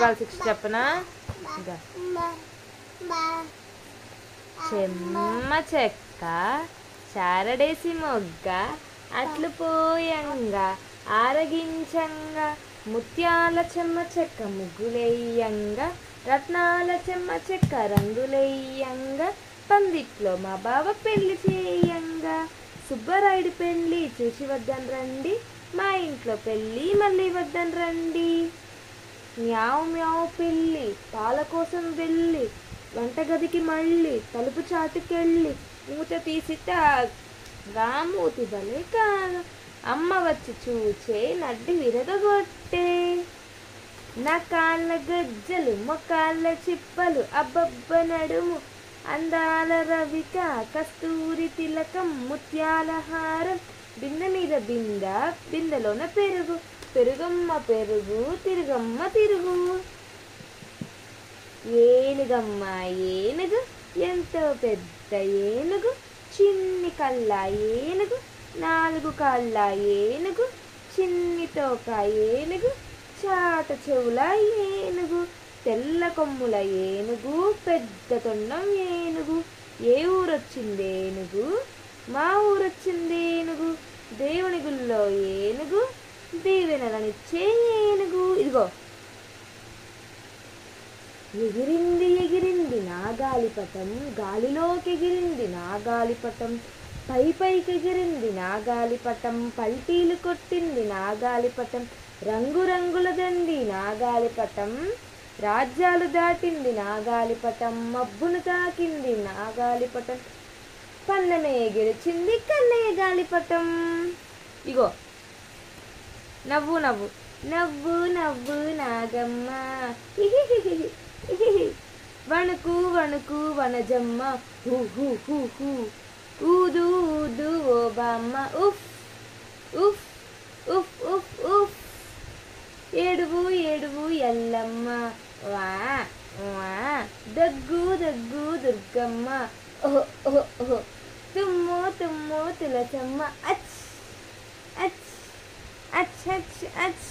6 చెప్పనా? చెమ్మ చెక్క చారడేసి మొగ్గ అట్లు పోయంగా ఆరగించంగా ముత్యాల చెమ్మ చెక్క ముగ్గులెయ్యంగా రత్నాల చెమ్మ చెక్క రంగులెయ్యంగా పందిట్లో మా బావ పెళ్లి చేయంగా సుబ్బరాయుడు పెళ్లి చూసి వద్దని రండి, మా ఇంట్లో పెళ్ళి మళ్ళీ వద్దని రండి. మ్యావ్ మ్యావ్ పిల్లి పాల కోసం వెళ్ళి వంటగదికి మళ్ళీ తలుపు చాటుకెళ్ళి మూత తీసి మూతి బలే కాదు అమ్మ వచ్చి చూచే నడ్డి విరగొట్టే. నా కాళ్ళ గజ్జలు మొకాళ్ళ చిప్పలు అబ్బబ్బ నడుము అందాల రవిక కస్తూరి తిలకం ముత్యాల హారం బిందె మీద బిందెలోన పెరుగు పెరుగమ్మ పెరుగు తిరుగమ్మ తిరుగు. ఏనుగమ్మ ఏనుగు ఎంతో పెద్ద ఏనుగు చిన్ని కళ్ళ ఏనుగు 4 కాళ్ళ ఏనుగు చిన్ని తోక ఏనుగు చాట చెవుల ఏనుగు తెల్ల కొమ్ముల ఏనుగు పెద్ద తొండం ఏనుగు. ఏ ఊరొచ్చింది ఏనుగు? మా ఊరొచ్చింది ఏనుగు. దేవుని గుళ్ళో ఏనుగు దీవెనలనిచ్చే ఏనుగు. ఇదిగో ఎగిరింది ఎగిరింది నా గాలిపటం గాలిలోకి ఎగిరింది నా గాలిపటం పైకి ఎగిరింది నా గాలిపటం పల్టీలు కొట్టింది నా గాలిపటం రంగురంగుల దండి నా గాలిపటం రాజ్యాలు దాటింది నా గాలిపటం మబ్బును తాకింది నా గాలిపటం పన్నమే గెలిచింది కన్నయ్య గాలిపటం. ఇగో నవ్వు నవ్వు నవ్వు నవ్వు నాగమ్మ వణుకు వణుకు Vanajamma who who who who ఊదు ఊదు ఓ బామ్మ ఉఫ్ ఉఫ్ ఉఫ్ ఉఫ్ ఉఫ్ ఏడువు ఏడువు ఎల్లమ్మ వా వా దగ్గు దగ్గు దుర్గమ్మ ఓహో ఓహో ఓహో తుమ్ము తుమ్ము తులసమ్మ అచ్ అచ్ అచ్ అచ్ అచ్.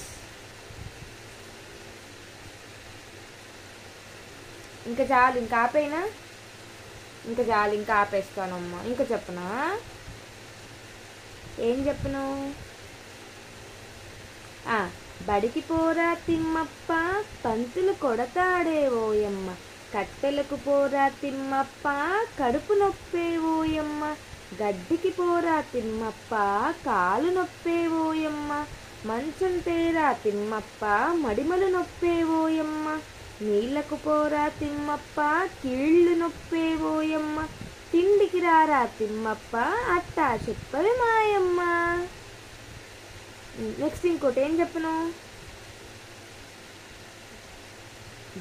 ఇంకా చాలు, ఇంకా ఆపేనా? ఇంకా చాలు, ఇంకా ఆపేస్తానమ్మా. ఇంకా చెప్పనా? ఏం చెప్పను? బడికి పోరా తిమ్మప్ప పంతులు కొడతాడే ఓయమ్మ కట్టెలకు పోరా తిమ్మప్ప కడుపు నొప్పే ఓయమ్మ గడ్డికి పోరా తిమ్మప్ప కాలు నొప్పే ఓయమ్మ మంచం తేరా తిమ్మప్ప మడిమలు నొప్పే ఓయమ్మ నీళ్లకు పోరా తిమ్మప్ప కీళ్ళు నొప్పే ఓయమ్మ తిండికి రారా తిమ్మప్ప అట్టా చెప్పవే మాయమ్మ. నెక్స్ట్ ఇంకోటి ఏం చెప్పను?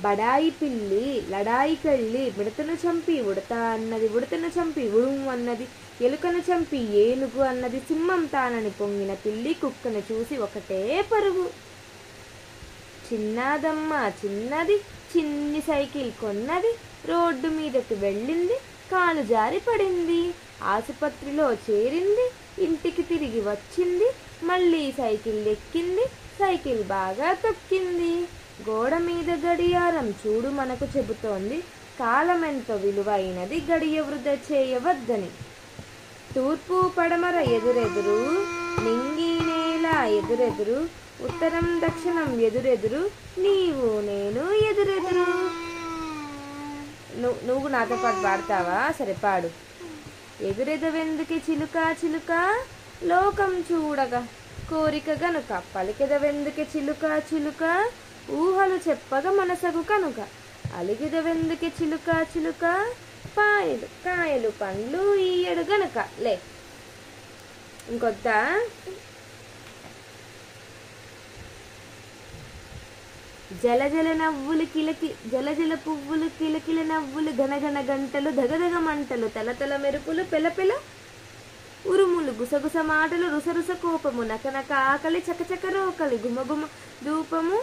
బడాయి పిల్లి లడాయికెళ్ళి మిడతను చంపి ఉడతా అన్నది ఉడతను చంపి ఉడుము అన్నది ఎలుకను చంపి ఏనుగు అన్నది సింహం తానని పొంగిన పిల్లి కుక్కను చూసి ఒకటే పరుగు. చిన్నదమ్మ చిన్నది చిన్ని సైకిల్ కొన్నది రోడ్డు మీదకి వెళ్ళింది కాలు జారి పడింది ఆసుపత్రిలో చేరింది ఇంటికి తిరిగి వచ్చింది మళ్ళీ సైకిల్ ఎక్కింది సైకిల్ బాగా తొక్కింది. గోడ మీద గడియారం చూడు మనకు చెబుతోంది కాలమెంత విలువైనది గడియ వృధా చేయవద్దని. తూర్పు పడమర ఎదురెదురు నింగి నేల ఎదురెదురు ఉత్తరం దక్షిణం ఎదురెదురు నీవు నేను ఎదురెదురు. నువ్వు నాతో పాటు పాడతావా? సరే పాడు. ఎదురెదవెందుకే చిలుక చిలుక లోకం చూడగా కోరిక గనుక పలికెదవెందుకే చిలుక చిలుక ఊహలు చెప్పగా మనసగు కనుక అలిగిదవెందుకే చిలుక చిలుక పాయలు కాయలు పండ్లు ఈయడు గనుక. లే ఇంకొద్ద జల జల నవ్వులు కిలకి జల జల పువ్వులు కిలకిల నవ్వులు ఘనఘన గంటలు దగదగ మంటలు తలతల మెరుపులు పెలపెల ఉరుములు గుసగుస మాటలు రుసరుస కోపము నకనక ఆకలి చకచక రోకలి గుమగుమ ధూపము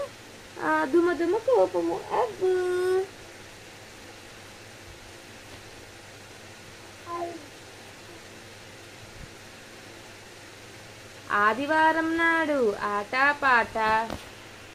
దుమదుమ కోపము. అబ్బు ఆదివారం నాడు ఆట పాట